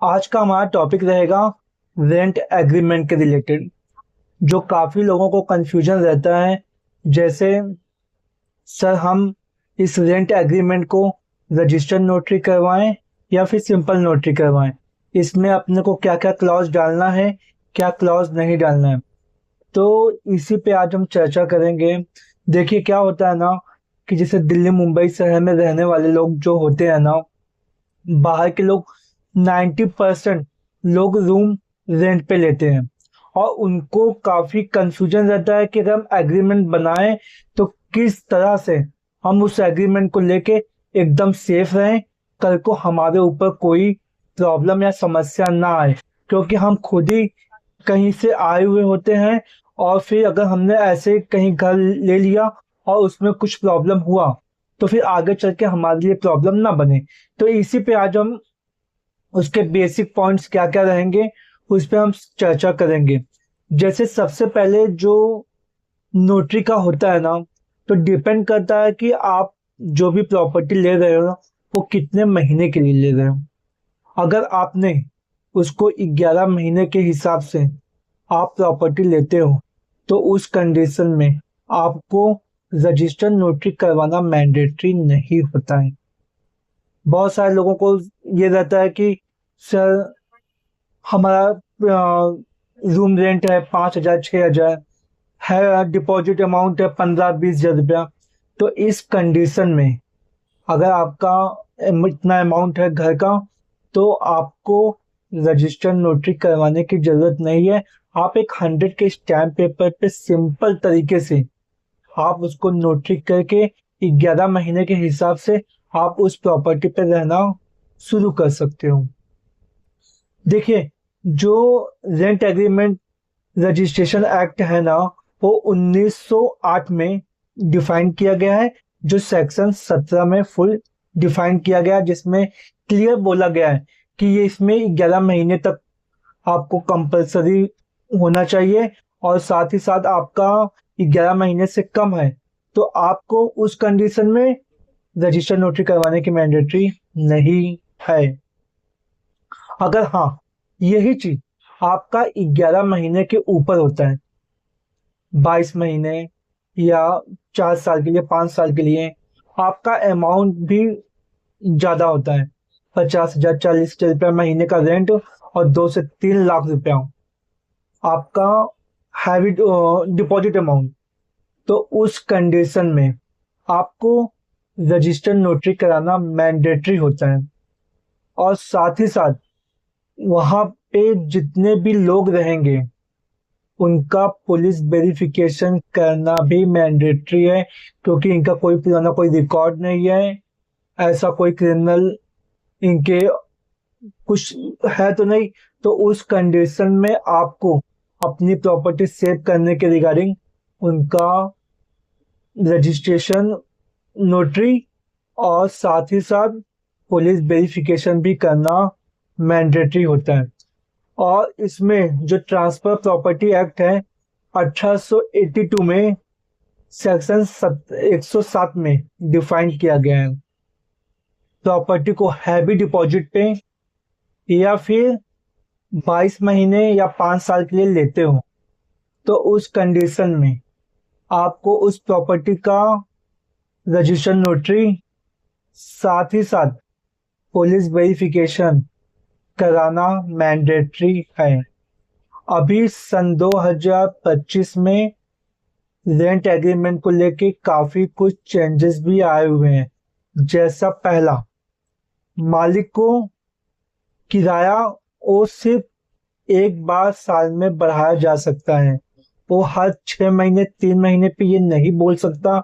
आज का हमारा टॉपिक रहेगा रेंट एग्रीमेंट के रिलेटेड। जो काफी लोगों को कंफ्यूजन रहता है, जैसे सर हम इस रेंट एग्रीमेंट को रजिस्टर्ड नोटरी करवाएं या फिर सिंपल नोटरी करवाएं। इसमें अपने को क्या क्या क्लॉज डालना है, क्या क्लॉज नहीं डालना है। तो इसी पे आज हम चर्चा करेंगे। देखिए क्या होता है ना, कि जैसे दिल्ली मुंबई शहर में रहने वाले लोग जो होते हैं ना, बाहर के लोग 90% लोग रूम रेंट पे लेते हैं। और उनको काफी कंफ्यूजन रहता है कि अगर हम एग्रीमेंट बनाएं तो किस तरह से हम उस एग्रीमेंट को लेके एकदम सेफ रहें, कल को हमारे ऊपर कोई प्रॉब्लम या समस्या ना आए। क्योंकि हम खुद ही कहीं से आए हुए होते हैं, और फिर अगर हमने ऐसे कहीं घर ले लिया और उसमें कुछ प्रॉब्लम हुआ, तो फिर आगे चल के हमारे लिए प्रॉब्लम ना बने। तो इसी पे आज हम उसके बेसिक पॉइंट्स क्या क्या रहेंगे उस पे हम चर्चा करेंगे। जैसे सबसे पहले जो नोटरी का होता है ना, तो डिपेंड करता है कि आप जो भी प्रॉपर्टी ले रहे हो वो कितने महीने के लिए ले रहे हो। अगर आपने उसको 11 महीने के हिसाब से आप प्रॉपर्टी लेते हो, तो उस कंडीशन में आपको रजिस्टर्ड नोटरी करवाना मैंडेटरी नहीं होता है। बहुत सारे लोगों को ये रहता है कि सर हमारा रूम रेंट है 5,000 6,000 है, डिपॉजिट अमाउंट है 15-20 हज़ार रुपया। तो इस कंडीशन में अगर आपका इतना अमाउंट है घर का, तो आपको रजिस्टर्ड नोटरी करवाने की जरूरत नहीं है। आप एक 100 के स्टैम्प पेपर पे सिंपल तरीके से आप उसको नोटरी करके 11 महीने के हिसाब से आप उस प्रॉपर्टी पे रहना शुरू कर सकते हो। देखिए, जो रेंट एग्रीमेंट रजिस्ट्रेशन एक्ट है ना, वो 1908 में डिफाइन किया गया है। जो सेक्शन 17 में फुल डिफाइन किया गया है, जिसमें क्लियर बोला गया है कि ये इसमें 11 महीने तक आपको कंपलसरी होना चाहिए। और साथ ही साथ आपका 11 महीने से कम है तो आपको उस कंडीशन में रजिस्टर नोटरी करवाने की मैंडेटरी नहीं है। अगर हाँ, यही चीज आपका 11 महीने के ऊपर होता है, 22 महीने या 4 साल के लिए 5 साल के लिए, आपका अमाउंट भी ज्यादा होता है। 50,000 40,000 रुपया महीने का रेंट और 2 से 3 लाख रुपया आपका हैवी डिपॉजिट अमाउंट। तो उस कंडीशन में आपको रजिस्टर्ड नोटरी कराना मैंडेटरी होता है। और साथ ही साथ वहां पे जितने भी लोग रहेंगे उनका पुलिस वेरिफिकेशन करना भी मैंडेटरी है। क्योंकि इनका कोई पुराना कोई रिकॉर्ड नहीं है, ऐसा कोई क्रिमिनल इनके कुछ है तो नहीं। तो उस कंडीशन में आपको अपनी प्रॉपर्टी सेव करने के रिगार्डिंग उनका रजिस्ट्रेशन नोटरी और साथ ही साथ पुलिस वेरिफिकेशन भी करना मैंडेटरी होता है। और इसमें जो ट्रांसफर प्रॉपर्टी एक्ट है 1882 में सेक्शन 107 में डिफाइन किया गया है। प्रॉपर्टी को हैवी डिपॉजिट पे या फिर 22 महीने या 5 साल के लिए लेते हो, तो उस कंडीशन में आपको उस प्रॉपर्टी का रजिस्टर्ड नोटरी साथ ही साथ पुलिस वेरिफिकेशन कराना मैंडेटरी है। अभी सन 2025 में रेंट एग्रीमेंट को लेके काफी कुछ चेंजेस भी आए हुए हैं। जैसा पहला, मालिक को किराया वो सिर्फ एक बार साल में बढ़ाया जा सकता है। वो हर 6 महीने 3 महीने पे ये नहीं बोल सकता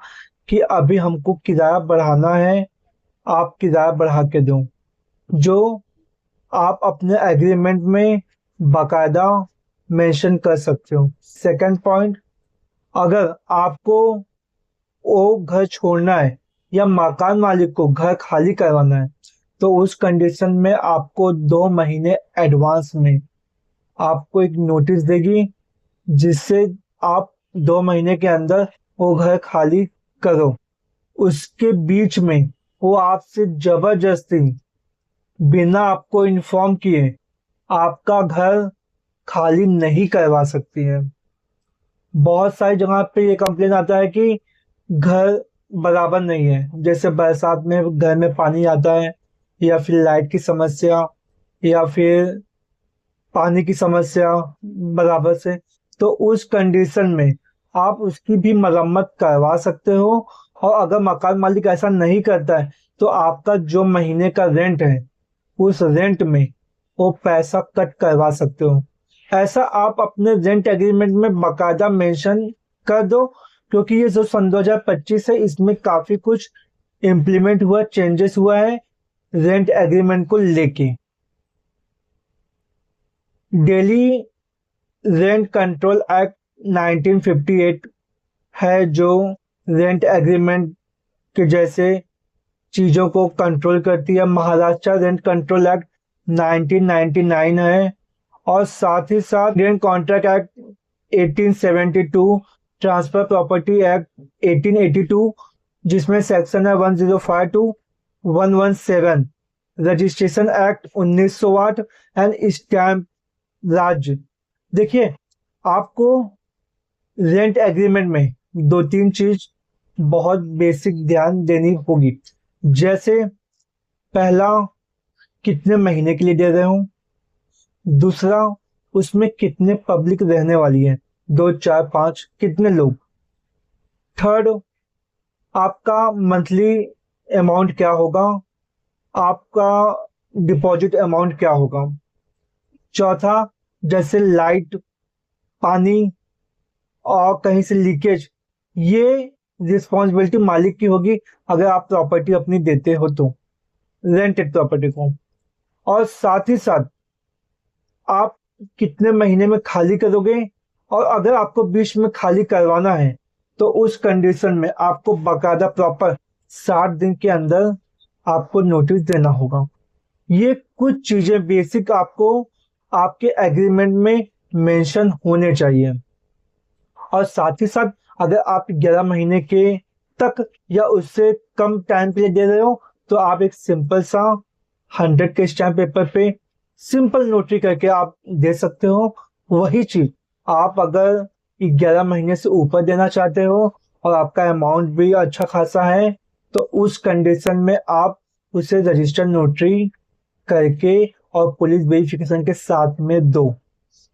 कि अभी हमको किराया बढ़ाना है, आप किराया बढ़ा के दो। जो आप अपने एग्रीमेंट में बाकायदा मेंशन कर सकते हो। सेकंड पॉइंट, अगर आपको वो घर छोड़ना है या मकान मालिक को घर खाली करवाना है, तो उस कंडीशन में आपको 2 महीने एडवांस में आपको एक नोटिस देगी, जिससे आप 2 महीने के अंदर वो घर खाली करो। उसके बीच में वो आपसे जबरदस्ती बिना आपको इन्फॉर्म किए आपका घर खाली नहीं करवा सकती है। बहुत सारी जगह पे ये कंप्लेन आता है कि घर बराबर नहीं है, जैसे बरसात में घर में पानी आता है, या फिर लाइट की समस्या, या फिर पानी की समस्या बराबर से। तो उस कंडीशन में आप उसकी भी मरम्मत करवा सकते हो। और अगर मकान मालिक ऐसा नहीं करता है तो आपका जो महीने का रेंट है उस रेंट में वो पैसा कट करवा सकते हो। ऐसा आप अपने रेंट एग्रीमेंट में बाकायदा मेंशन कर दो, क्योंकि ये जो सन 2025 है इसमें काफी कुछ इम्प्लीमेंट हुआ, चेंजेस हुआ है रेंट एग्रीमेंट को लेके। दिल्ली रेंट कंट्रोल एक्ट 1958 है जो रेंट एग्रीमेंट के जैसे चीजों को कंट्रोल करती है। महाराष्ट्र रेंट कंट्रोल एक्ट 1999 है। और साथ ही साथ rent contract act 1872, transfer property act 1882 जिसमें सेक्शन है 105 to 117, registration act 1908 and stamp राज्य। देखिए, आपको रेंट एग्रीमेंट में दो तीन चीज बहुत बेसिक ध्यान देनी होगी। जैसे पहला, कितने महीने के लिए दे रहे हो। दूसरा, उसमें कितने पब्लिक रहने वाली है, 2 4 5 कितने लोग। थर्ड, आपका मंथली अमाउंट क्या होगा, आपका डिपॉजिट अमाउंट क्या होगा। चौथा, जैसे लाइट, पानी और कहीं से लीकेज, ये रिस्पॉन्सिबिलिटी मालिक की होगी अगर आप प्रॉपर्टी अपनी देते हो तो, रेंटेड प्रॉपर्टी को। और साथ ही साथ आप कितने महीने में खाली करोगे, और अगर आपको बीच में खाली करवाना है तो उस कंडीशन में आपको बाकायदा प्रॉपर 60 दिन के अंदर आपको नोटिस देना होगा। ये कुछ चीजें बेसिक आपको आपके एग्रीमेंट में मेंशन होने चाहिए। और साथ ही साथ अगर आप 11 महीने के तक या उससे कम टाइम के लिए दे रहे हो तो आप एक सिंपल सा 100 के स्टैम्प पेपर पे सिंपल नोटरी करके आप दे सकते हो। वही चीज आप अगर 11 महीने से ऊपर देना चाहते हो और आपका अमाउंट भी अच्छा खासा है तो उस कंडीशन में आप उसे रजिस्टर्ड नोटरी करके और पुलिस वेरिफिकेशन के साथ में दो।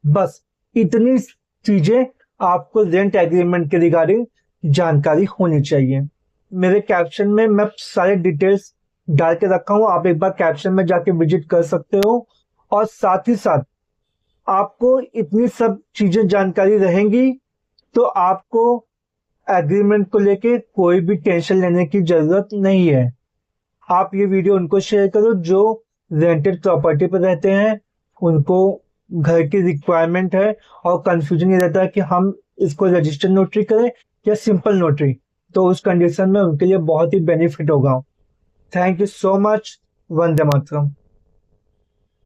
बस इतनी चीजें आपको रेंट एग्रीमेंट के रिगार्डिंग जानकारी होनी चाहिए। मेरे कैप्शन में मैं सारे डिटेल्स डाल के रखा हूँ, आप एक बार कैप्शन में जाके विजिट कर सकते हो। और साथ ही साथ आपको इतनी सब चीजें जानकारी रहेंगी तो आपको एग्रीमेंट को लेके कोई भी टेंशन लेने की जरूरत नहीं है। आप ये वीडियो उनको शेयर करो जो रेंटेड प्रॉपर्टी पर रहते हैं, उनको घर की रिक्वायरमेंट है और कंफ्यूजन ये रहता है कि हम इसको रजिस्टर्ड नोटरी करें या सिंपल नोटरी, तो उस कंडीशन में उनके लिए बहुत ही बेनिफिट होगा। Thank you so much. Vande Mataram.